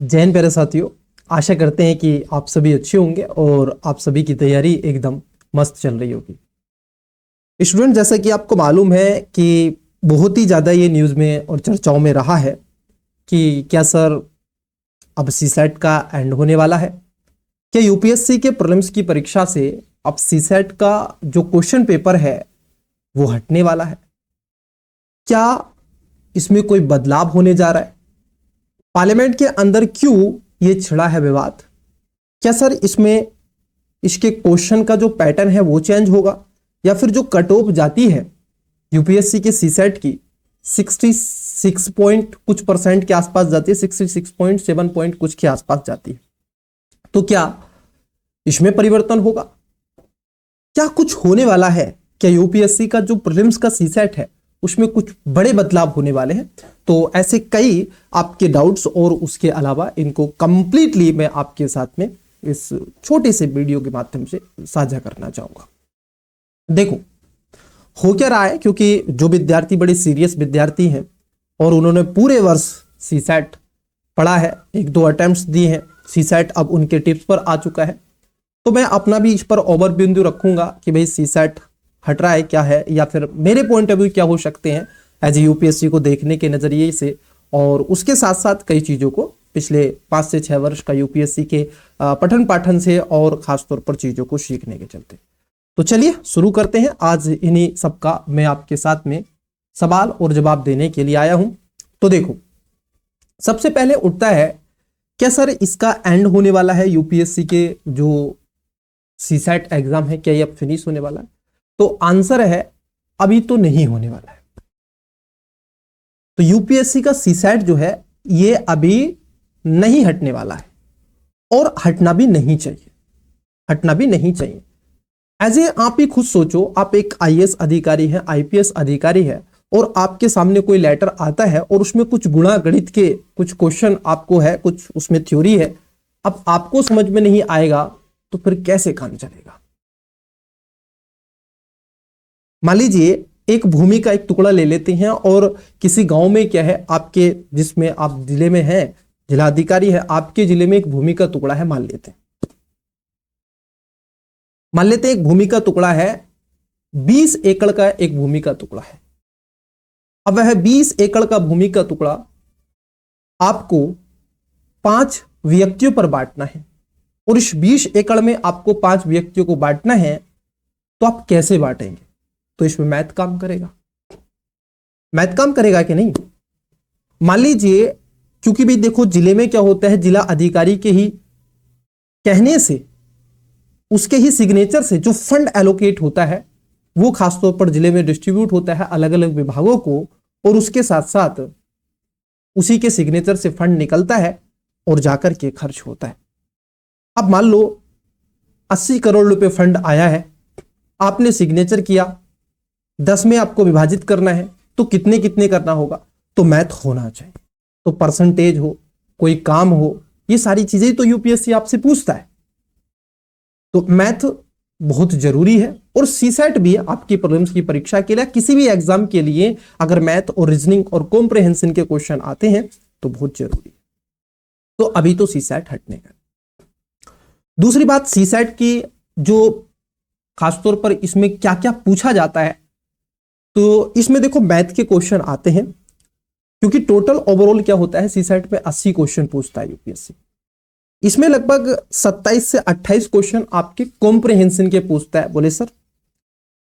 जैन प्यारे साथियों, आशा करते हैं कि आप सभी अच्छे होंगे और आप सभी की तैयारी एकदम मस्त चल रही होगी। स्टूडेंट, जैसा कि आपको मालूम है कि बहुत ही ज़्यादा ये न्यूज़ में और चर्चाओं में रहा है कि क्या सर अब सीसैट का एंड होने वाला है। क्या यूपीएससी के प्रीलिम्स की परीक्षा से अब सीसैट का जो क्वेश्चन पेपर है वो हटने वाला है। क्या इसमें कोई बदलाव होने जा रहा है? पार्लियामेंट के अंदर क्यों ये छिड़ा है विवाद? क्या सर इसमें इसके क्वेश्चन का जो पैटर्न है वो चेंज होगा, या फिर जो कट ऑफ जाती है यूपीएससी के सीसेट की 66 पॉइंट कुछ परसेंट के आसपास जाती है, 66.7 पॉइंट कुछ के आसपास जाती है, तो क्या इसमें परिवर्तन होगा? क्या कुछ होने वाला है? क्या यूपीएससी का जो प्रीलिम्स का सीसेट है उसमें कुछ बड़े बदलाव होने वाले हैं? तो ऐसे कई आपके डाउट्स और उसके अलावा इनको कंप्लीटली मैं आपके साथ में इस छोटे से वीडियो के माध्यम से साझा करना चाहूंगा। देखो, हो क्या रहा है, क्योंकि जो विद्यार्थी बड़े सीरियस विद्यार्थी हैं और उन्होंने पूरे वर्ष सीसैट पढ़ा है, एक दो अटेम्प्ट्स दिए हैं, सीसैट अब उनके टिप्स पर आ चुका है, तो मैं अपना भी इस पर ओवर बिंदु रखूंगा कि भाई सीसैट हट रहा है क्या है, या फिर मेरे पॉइंट ऑफ व्यू क्या हो सकते हैं एज ए यूपीएससी को देखने के नजरिए से, और उसके साथ साथ कई चीजों को पिछले 5 से 6 वर्ष का यूपीएससी के पठन पाठन से और खासतौर पर चीजों को सीखने के चलते। तो चलिए शुरू करते हैं। आज इन्हीं सबका मैं आपके साथ में सवाल और जवाब देने के लिए आया हूं। तो देखो, सबसे पहले उठता है, क्या सर इसका एंड होने वाला है? यूपीएससी के जो सीसैट एग्जाम है क्या ये अब फिनिश होने वाला है? तो आंसर है अभी तो नहीं होने वाला है। तो यूपीएससी का सीसैट जो है ये अभी नहीं हटने वाला है, और हटना भी नहीं चाहिए, हटना भी नहीं चाहिए। एज ए आप ही खुद सोचो, आप एक आईएएस अधिकारी हैं, आईपीएस अधिकारी है, और आपके सामने कोई लेटर आता है और उसमें कुछ गुणा गणित के कुछ क्वेश्चन आपको है, कुछ उसमें थ्योरी है, अब आपको समझ में नहीं आएगा तो फिर कैसे काम चलेगा? मान लीजिए एक भूमि का एक टुकड़ा ले लेते हैं, और किसी गांव में क्या है, आपके जिसमें आप जिले में हैं, जिलाधिकारी है, आपके जिले में एक भूमि का टुकड़ा है, मान लेते हैं एक भूमि का टुकड़ा है, 20 एकड़ का एक भूमि का टुकड़ा है। अब वह 20 एकड़ का भूमि का टुकड़ा आपको 5 व्यक्तियों पर बांटना है, और इस 20 एकड़ में आपको 5 व्यक्तियों को बांटना है, तो आप कैसे बांटेंगे? तो इसमें मैथ काम करेगा, मैथ काम करेगा कि नहीं? मान लीजिए, क्योंकि भी देखो जिले में क्या होता है, जिला अधिकारी के ही कहने से, उसके ही सिग्नेचर से जो फंड एलोकेट होता है वो खासतौर पर जिले में डिस्ट्रीब्यूट होता है अलग अलग विभागों को, और उसके साथ साथ उसी के सिग्नेचर से फंड निकलता है और जाकर के खर्च होता है। अब मान लो 80 करोड़ रुपए फंड आया है, आपने सिग्नेचर किया, 10 में आपको विभाजित करना है, तो कितने कितने करना होगा? तो मैथ होना चाहिए, तो परसेंटेज हो, कोई काम हो, ये सारी चीजें तो यूपीएससी आपसे पूछता है। तो मैथ बहुत जरूरी है, और सीसैट भी आपकी प्रीलिम्स की परीक्षा के लिए, किसी भी एग्जाम के लिए अगर मैथ और रीजनिंग और कॉम्प्रिहेंशन के क्वेश्चन आते हैं तो बहुत जरूरी है। तो अभी तो सीसैट हटने का। दूसरी बात, सीसैट की जो खासतौर पर इसमें क्या क्या पूछा जाता है, तो इसमें देखो मैथ के क्वेश्चन आते हैं, क्योंकि टोटल ओवरऑल क्या होता है, सीसैट में 80 क्वेश्चन पूछता है यूपीएससी। इसमें लगभग 27 से 28 क्वेश्चन आपके कॉम्प्रिहेंशन के पूछता है। बोले सर,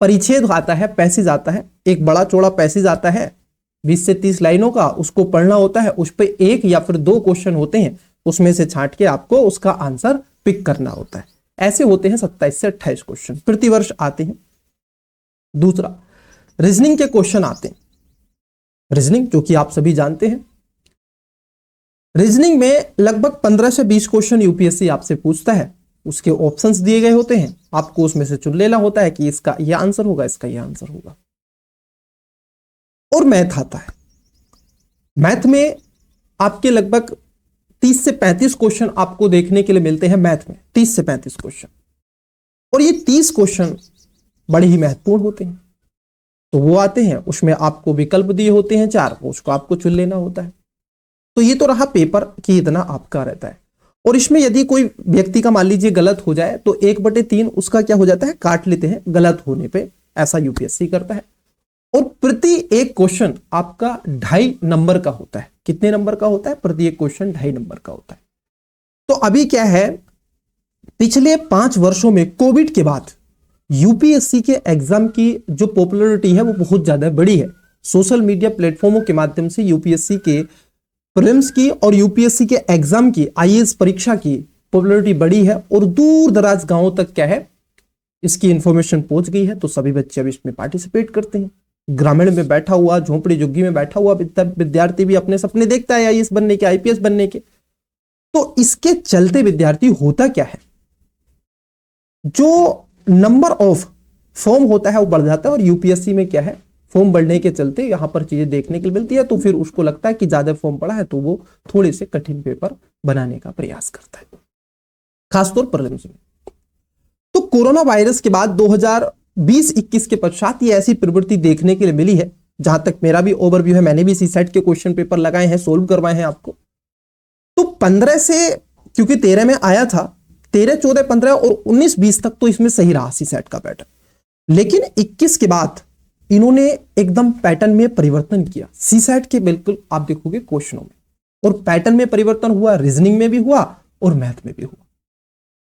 परिच्छेद आता है, पैसेज आता है, एक बड़ा चौड़ा पैसेज आता है 20 से 30 लाइनों का, उसको पढ़ना होता है, उस पर एक या फिर 2 क्वेश्चन होते हैं, उसमें से छांट के आपको उसका आंसर पिक करना होता है। ऐसे होते हैं 27 से 28 क्वेश्चन प्रतिवर्ष आते हैं। दूसरा, रीजनिंग के क्वेश्चन आते हैं। रीजनिंग जो कि आप सभी जानते हैं, रीजनिंग में लगभग 15 से 20 क्वेश्चन यूपीएससी आपसे पूछता है, उसके ऑप्शंस दिए गए होते हैं, आपको उसमें से चुन लेना होता है कि इसका यह आंसर होगा, इसका यह आंसर होगा। और मैथ आता है, मैथ में आपके लगभग 30 से 35 क्वेश्चन आपको देखने के लिए मिलते हैं, मैथ में 30 से 35 क्वेश्चन, और ये 30 क्वेश्चन बड़े ही महत्वपूर्ण होते हैं। तो वो आते हैं, उसमें आपको विकल्प दिए होते हैं 4, उसको आपको चुन लेना होता है। तो ये तो रहा पेपर कि इतना आपका रहता है। और इसमें यदि कोई व्यक्ति का मान लीजिए गलत हो जाए तो 1/3 उसका क्या हो जाता है, काट लेते हैं गलत होने पे, ऐसा यूपीएससी करता है। और प्रति एक क्वेश्चन आपका 2.5 नंबर का होता है। कितने नंबर का होता है? प्रति एक क्वेश्चन 2.5 नंबर का होता है। तो अभी क्या है, पिछले 5 वर्षों में कोविड के बाद यूपीएससी के एग्जाम की जो पॉपुलैरिटी है वो बहुत ज्यादा बढ़ी है। सोशल मीडिया प्लेटफॉर्मों के माध्यम से यूपीएससी के प्रीलिम्स की और यूपीएससी के एग्जाम की, आईएएस परीक्षा की पॉपुलैरिटी बढ़ी है और दूर दराज गांवों तक क्या है, इसकी इंफॉर्मेशन पहुंच गई है। तो सभी बच्चे अब इसमें पार्टिसिपेट करते हैं। ग्रामीण में बैठा हुआ, झोंपड़ी झुग्गी में बैठा हुआ विद्यार्थी भी अपने सपने देखता है आईएएस बनने के, आईपीएस बनने के। तो इसके चलते विद्यार्थी, होता क्या है, जो नंबर ऑफ फॉर्म होता है वो बढ़ जाता है। और यूपीएससी में क्या है, फॉर्म बढ़ने के चलते यहां पर चीजें देखने के लिए मिलती है। तो फिर उसको लगता है कि ज्यादा फॉर्म पड़ा है तो वो थोड़े से कठिन पेपर बनाने का प्रयास करता है, खासतौर पर प्रीलिम्स में। तो कोरोना वायरस के बाद 2020-21 के पश्चात ये ऐसी प्रवृत्ति देखने के लिए मिली है। जहां तक मेरा भी ओवरव्यू है, मैंने भी सीसेट के क्वेश्चन पेपर लगाए हैं, सोल्व करवाए हैं आपको। तो 15 से, क्योंकि 13 में आया था, 13, 14, 15 और 19, 20 तक तो इसमें सही रहा सीसेट का पैटर्न। लेकिन 21 के बाद इन्होंने एकदम पैटर्न में परिवर्तन किया सीसेट के, बिल्कुल आप देखोगे क्वेश्चनों में। और पैटर्न में परिवर्तन हुआ, रीजनिंग में भी हुआ और मैथ में भी हुआ।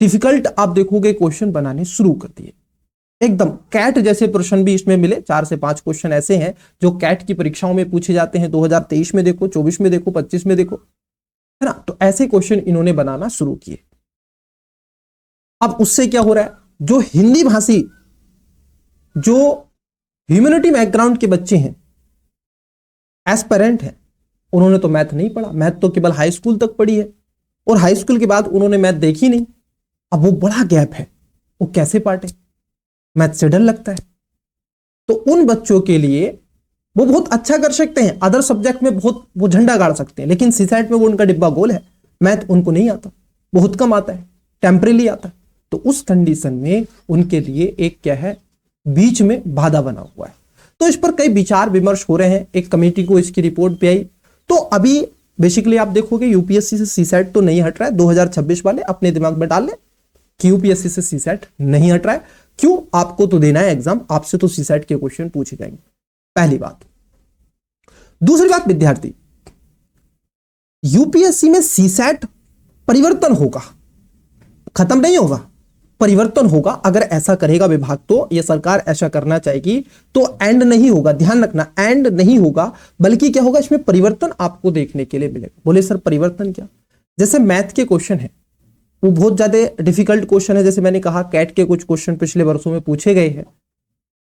डिफिकल्ट आप देखोगे क्वेश्चन बनाने शुरू कर दिए, एकदम कैट जैसे प्रश्न भी इसमें मिले। 4 से 5 क्वेश्चन ऐसे हैं जो कैट की परीक्षाओं में पूछे जाते हैं। 2023 में देखो, 24 में देखो, 25 में देखो, है ना। तो ऐसे क्वेश्चन इन्होंने बनाना शुरू किए। अब उससे क्या हो रहा है, जो हिंदी भाषी, जो ह्यूमैनिटी बैकग्राउंड के बच्चे हैं, एस्पिरेंट हैं, उन्होंने तो मैथ नहीं पढ़ा। मैथ तो केवल हाई स्कूल तक पढ़ी है और हाई स्कूल के बाद उन्होंने मैथ देखी नहीं। अब वो बड़ा गैप है, वो कैसे पाटे, मैथ से डर लगता है। तो उन बच्चों के लिए वो बहुत अच्छा कर सकते हैं, अदर सब्जेक्ट में बहुत वो झंडा गाड़ सकते हैं, लेकिन सीसेट में वो उनका डिब्बा गोल है। मैथ उनको नहीं आता, बहुत कम आता है, टेम्परेली आता है। तो उस कंडीशन में उनके लिए एक क्या है, बीच में बाधा बना हुआ है। तो इस पर कई विचार विमर्श हो रहे हैं। एक कमेटी को इसकी रिपोर्ट पे आई। तो अभी बेसिकली आप देखोगे यूपीएससी से सीसेट तो नहीं हट रहा है। 2026 वाले अपने दिमाग में डाल ले कि यूपीएससी से सीसेट नहीं हट रहा है। क्यों? आपको तो देना है एग्जाम, आपसे तो सीसेट के क्वेश्चन पूछे जाएंगे, पहली बात। दूसरी बात, विद्यार्थी, यूपीएससी में सीसेट परिवर्तन होगा, खत्म नहीं होगा, परिवर्तन होगा। अगर ऐसा करेगा विभाग, तो यह सरकार ऐसा करना चाहेगी, तो एंड नहीं होगा। ध्यान रखना, एंड नहीं होगा, बल्कि क्या होगा, इसमें परिवर्तन आपको देखने के लिए मिलेगा। बोले सर परिवर्तन क्या? जैसे मैथ के क्वेश्चन है, वो बहुत ज्यादा डिफिकल्ट क्वेश्चन है। जैसे मैंने कहा, कैट के कुछ क्वेश्चन पिछले वर्षों में पूछे गए हैं।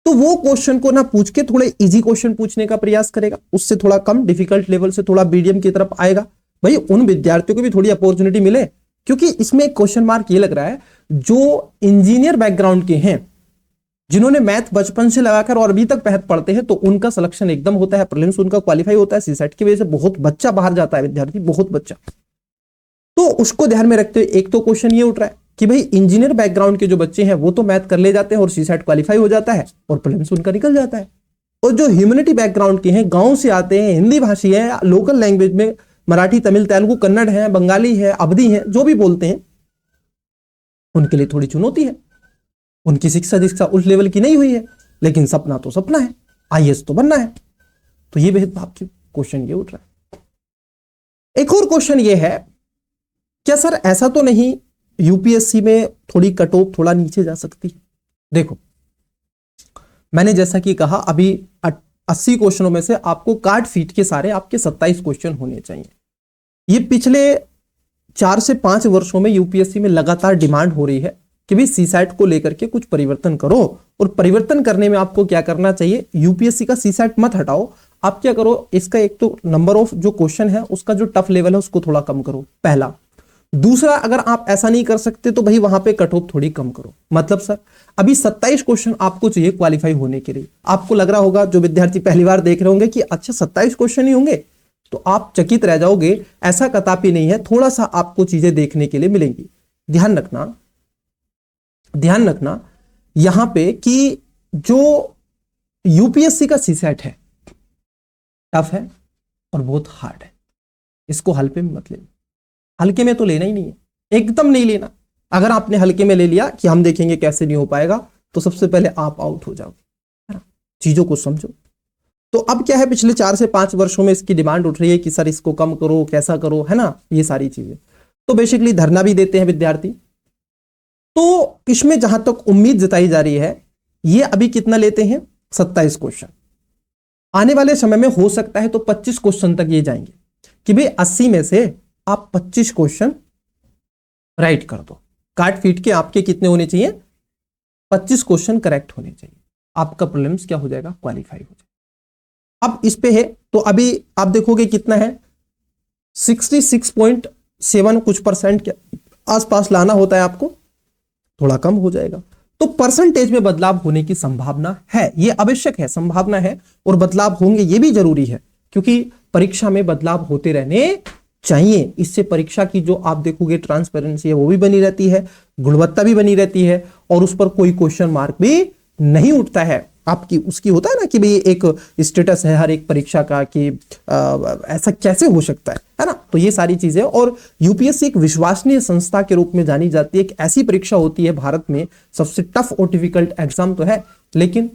तो वो क्वेश्चन को ना पूछ के थोड़े इजी क्वेश्चन पूछने का प्रयास करेगा, उससे थोड़ा कम डिफिकल्ट लेवल से थोड़ा मीडियम की तरफ आएगा। भाई उन विद्यार्थियों को भी थोड़ी अपॉर्चुनिटी मिले, क्योंकि इसमें एक क्वेश्चन मार्क ये लग रहा है, जो इंजीनियर बैकग्राउंड के हैं, जिन्होंने मैथ बचपन से लगाकर और अभी तक मैथ पढ़ते हैं, तो उनका सिलेक्शन एकदम होता है, प्रीलिम्स उनका क्वालिफाई होता है। सीसेट की वजह से बहुत बच्चा बाहर जाता है, विद्यार्थी बहुत बच्चा। तो उसको ध्यान में रखते हुए एक तो क्वेश्चन ये उठ रहा है कि भाई इंजीनियर बैकग्राउंड के जो बच्चे हैं वो तो मैथ कर ले जाते हैं और सीसेट क्वालिफाई हो जाता है और प्रीलिम्स उनका निकल जाता है। और जो ह्यूमैनिटी बैकग्राउंड के हैं, गांव से आते हैं, हिंदी भाषी है, लोकल लैंग्वेज में मराठी, तमिल, तेलुगु, कन्नड़ है, बंगाली है, अवधी है, जो भी बोलते हैं, उनके लिए थोड़ी चुनौती है। उनकी शिक्षा दीक्षा उस लेवल की नहीं हुई है, लेकिन सपना तो सपना है, आईएएस तो बनना है। तो ये भेदभाव क्यों, क्वेश्चन ये उठ रहा है। एक और क्वेश्चन ये है, क्या सर ऐसा तो नहीं यूपीएससी में थोड़ी कट ऑफ थोड़ा नीचे जा सकती है? देखो, मैंने जैसा कि कहा, अभी 80 क्वेश्चनों में से आपको कार्ड फीट के सारे आपके 27 क्वेश्चन होने चाहिए। ये पिछले 4 से 5 वर्षों में यूपीएससी में लगातार डिमांड हो रही है कि भाई सीसेट को लेकर के कुछ परिवर्तन करो। और परिवर्तन करने में आपको क्या करना चाहिए, यूपीएससी का सीसेट मत हटाओ, आप क्या करो, इसका एक तो नंबर ऑफ जो क्वेश्चन है उसका जो टफ लेवल है उसको थोड़ा कम करो, पहला। दूसरा, अगर आप ऐसा नहीं कर सकते तो भाई वहां पे कट ऑफ थोड़ी कम करो। मतलब सर अभी 27 क्वेश्चन आपको चाहिए क्वालिफाई होने के लिए। आपको लग रहा होगा, जो विद्यार्थी पहली बार देख रहे होंगे, कि अच्छा 27 क्वेश्चन ही होंगे, तो आप चकित रह जाओगे। ऐसा कदापि नहीं है, थोड़ा सा आपको चीजें देखने के लिए मिलेंगी। ध्यान रखना यहां पे कि जो यूपीएससी का सीसेट है, टफ है और बहुत हार्ड है। इसको हल्के में मत लेना, हल्के में तो लेना ही नहीं है, एकदम नहीं लेना। अगर आपने हल्के में ले लिया कि हम देखेंगे कैसे नहीं हो पाएगा, तो सबसे पहले आप आउट हो जाओगे, है ना। चीजों को समझो। तो अब क्या है, पिछले 4 से 5 वर्षों में इसकी डिमांड उठ रही है कि सर इसको कम करो, कैसा करो, है ना, ये सारी चीजें। तो बेसिकली धरना भी देते हैं विद्यार्थी। तो इसमें जहां तक उम्मीद जताई जा रही है, ये अभी कितना लेते हैं, 27 क्वेश्चन। आने वाले समय में हो सकता है तो 25 क्वेश्चन तक ये जाएंगे कि भाई 80 में से आप 25 क्वेश्चन राइट कर दो, काट पीट के आपके कितने होने चाहिए, 25 क्वेश्चन करेक्ट होने चाहिए, आपका प्रीलिम्स क्या हो जाएगा, क्वालिफाई हो जाएगा। अब इस पे है तो अभी आप देखोगे कितना है, 66.7 कुछ % के आसपास लाना होता है आपको, थोड़ा कम हो जाएगा। तो परसेंटेज में बदलाव होने की संभावना है, ये आवश्यक है, संभावना है, और बदलाव होंगे ये भी जरूरी है, क्योंकि परीक्षा में बदलाव होते रहने चाहिए। इससे परीक्षा की जो आप देखोगे ट्रांसपेरेंसी है वो भी बनी रहती है, गुणवत्ता भी बनी रहती है, और उस पर कोई क्वेश्चन मार्क भी नहीं उठता है। आपकी उसकी होता है ना कि भाई एक स्टेटस है हर एक परीक्षा का कि ऐसा कैसे हो सकता है ना। तो ये सारी चीजें, और यूपीएससी एक विश्वसनीय संस्था के रूप में जानी जाती है। एक ऐसी परीक्षा होती है भारत में, सबसे टफ और डिफिकल्ट एग्जाम तो है, लेकिन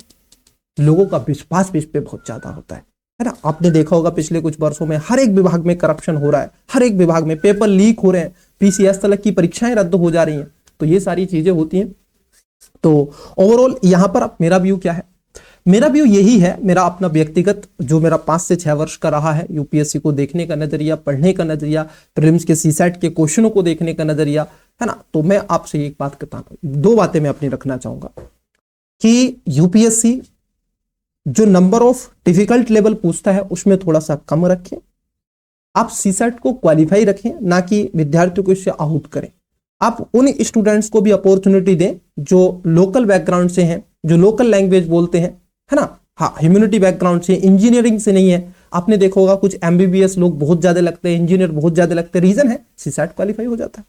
लोगों का विश्वास भी इस पे बहुत ज्यादा होता है ना। आपने देखा होगा पिछले कुछ वर्षों में हर एक विभाग में करप्शन हो रहा है, हर एक विभाग में पेपर लीक हो रहे हैं, पीसीएस तक की परीक्षाएं रद्द हो जा रही हैं। तो ये सारी चीजें होती हैं। तो ओवरऑल यहां पर मेरा व्यू क्या है, मेरा व्यू यही है, मेरा अपना व्यक्तिगत जो मेरा 5 से 6 वर्ष का रहा है, यूपीएससी को देखने का नजरिया, पढ़ने का नजरिया, प्रीलिम्स के सीसैट के क्वेश्चनों को देखने का नजरिया, है ना। तो मैं आपसे एक बात कहता हूं, 2 बातें मैं अपनी रखना चाहूंगा कि यूपीएससी जो नंबर ऑफ डिफिकल्ट लेवल पूछता है उसमें थोड़ा सा कम रखें, आप सीसैट को क्वालिफाई रखें, ना कि विद्यार्थियों को इससे आउट करें। आप उन स्टूडेंट्स को भी अपॉर्चुनिटी दें जो लोकल बैकग्राउंड से हैं, जो लोकल लैंग्वेज बोलते हैं, है ना। हाँ, ह्यूमैनिटी बैकग्राउंड से, इंजीनियरिंग से नहीं है। आपने देखा होगा कुछ एमबीबीएस लोग बहुत ज्यादा लगते हैं, इंजीनियर बहुत ज्यादा लगते हैं, रीजन है सीसैट क्वालिफाई हो जाता है।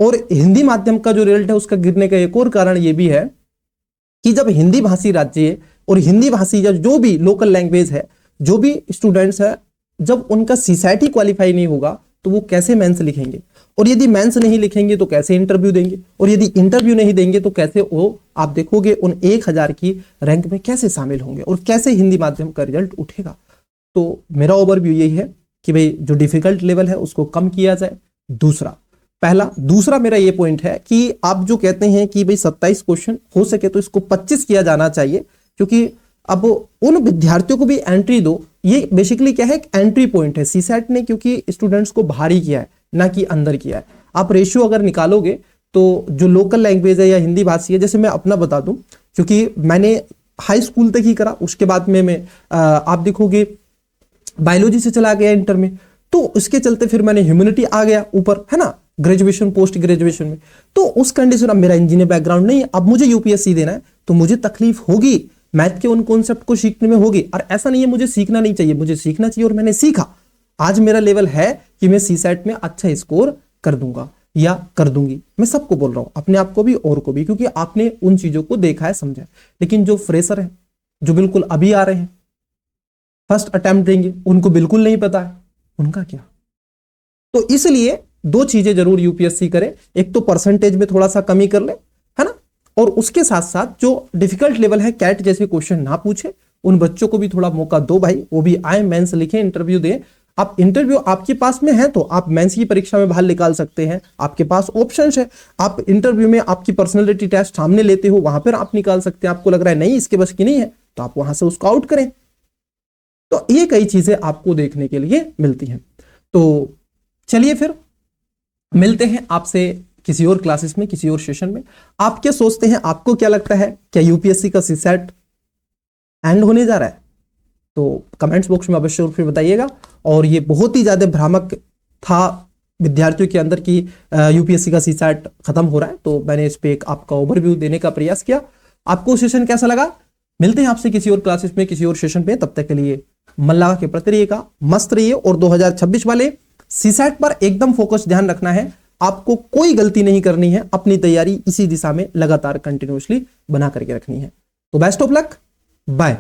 और हिंदी माध्यम का जो रिजल्ट है उसका गिरने का एक और कारण यह भी है कि जब हिंदी भाषी राज्य और हिंदी भाषी जो भी लोकल लैंग्वेज है, जो भी स्टूडेंट्स है, जब उनका सीसैट ही क्वालिफाई नहीं होगा तो वो कैसे मेंस लिखेंगे, और यदि मेंस नहीं लिखेंगे तो कैसे इंटरव्यू देंगे, और यदि इंटरव्यू नहीं देंगे तो कैसे वो आप देखोगे उन 1000 की रैंक में कैसे शामिल होंगे, और कैसे हिंदी माध्यम का रिजल्ट उठेगा। तो मेरा ओवरव्यू यही है कि भाई जो डिफिकल्ट लेवल है उसको कम किया जाए, दूसरा मेरा ये पॉइंट है कि आप जो कहते हैं कि भाई 27 क्वेश्चन हो सके तो इसको 25 किया जाना चाहिए, क्योंकि अब उन विद्यार्थियों को भी एंट्री दो। ये बेसिकली क्या है, एक एंट्री पॉइंट है सीसैट ने, क्योंकि स्टूडेंट्स को बाहरी किया है ना कि अंदर किया है। आप रेशियो अगर निकालोगे तो जो लोकल लैंग्वेज है या हिंदी भाषी है, जैसे मैं अपना बता दूं, क्योंकि मैंने हाई स्कूल तक ही करा, उसके बाद में मैं आप देखोगे बायोलॉजी से चला गया इंटर में, तो उसके चलते फिर मैंने ह्यूमैनिटी आ गया ऊपर, है ना, ग्रेजुएशन पोस्ट ग्रेजुएशन में। तो उस कंडीशन, अब मेरा इंजीनियर बैकग्राउंड नहीं है, अब मुझे यूपीएससी देना है तो मुझे तकलीफ होगी, मैथ के उन कॉन्सेप्ट को सीखने में होगी। और ऐसा नहीं है मुझे सीखना नहीं चाहिए, मुझे सीखना चाहिए, और मैंने सीखा। आज मेरा लेवल है कि मैं सीसैट में अच्छा स्कोर कर दूंगा या कर दूंगी। मैं सबको बोल रहा हूं, अपने आप को भी और को भी, क्योंकि आपने उन चीजों को देखा है, समझा है। लेकिन जो फ्रेशर है, जो बिल्कुल अभी आ रहे हैं, फर्स्ट अटेम्प्ट देंगे, उनको बिल्कुल नहीं पता है, उनका क्या। तो इसलिए 2 चीजें जरूर यूपीएससी करे, एक तो परसेंटेज में थोड़ा सा कमी कर ले, है ना, और उसके साथ साथ जो डिफिकल्ट लेवल है, कैट जैसे क्वेश्चन ना पूछे, उन बच्चों को भी थोड़ा मौका दो भाई, वो भी आए, मेंस लिखें, इंटरव्यू दें। आप इंटरव्यू आपके पास में है तो आप मेंस की परीक्षा में बाहर निकाल सकते हैं, आपके पास ऑप्शंस है। आप इंटरव्यू में आपकी पर्सनालिटी टेस्ट सामने लेते हो, वहां पर आप निकाल सकते हैं। आपको लग रहा है नहीं इसके बस की नहीं है, तो आप वहां से उसको आउट करें। तो ये कई चीजें आपको देखने के लिए मिलती हैं। तो चलिए फिर मिलते हैं आपसे किसी और क्लासेस में, किसी और सेशन में। आप क्या सोचते हैं, आपको क्या लगता है, क्या यूपीएससी का सीसैट एंड होने जा रहा है? तो कमेंट्स बॉक्स में अवश्य रूप से बताइएगा। और ये बहुत ही ज्यादा भ्रामक था विद्यार्थियों के अंदर कि यूपीएससी का सीसैट खत्म हो रहा है, तो मैंने इस पे एक आपका ओवरव्यू देने का प्रयास किया। आपको सेशन कैसा लगा? मिलते हैं आपसे किसी और क्लासेस में, किसी और सेशन पे। तब तक के लिए मन लगा के प्रति रहिएगा, मस्त रहिए। और 2026 वाले सीसैट पर एकदम फोकस ध्यान रखना है, आपको कोई गलती नहीं करनी है, अपनी तैयारी इसी दिशा में लगातार कंटिन्यूअसली बना करके रखनी है। तो बेस्ट ऑफ लक, बाय।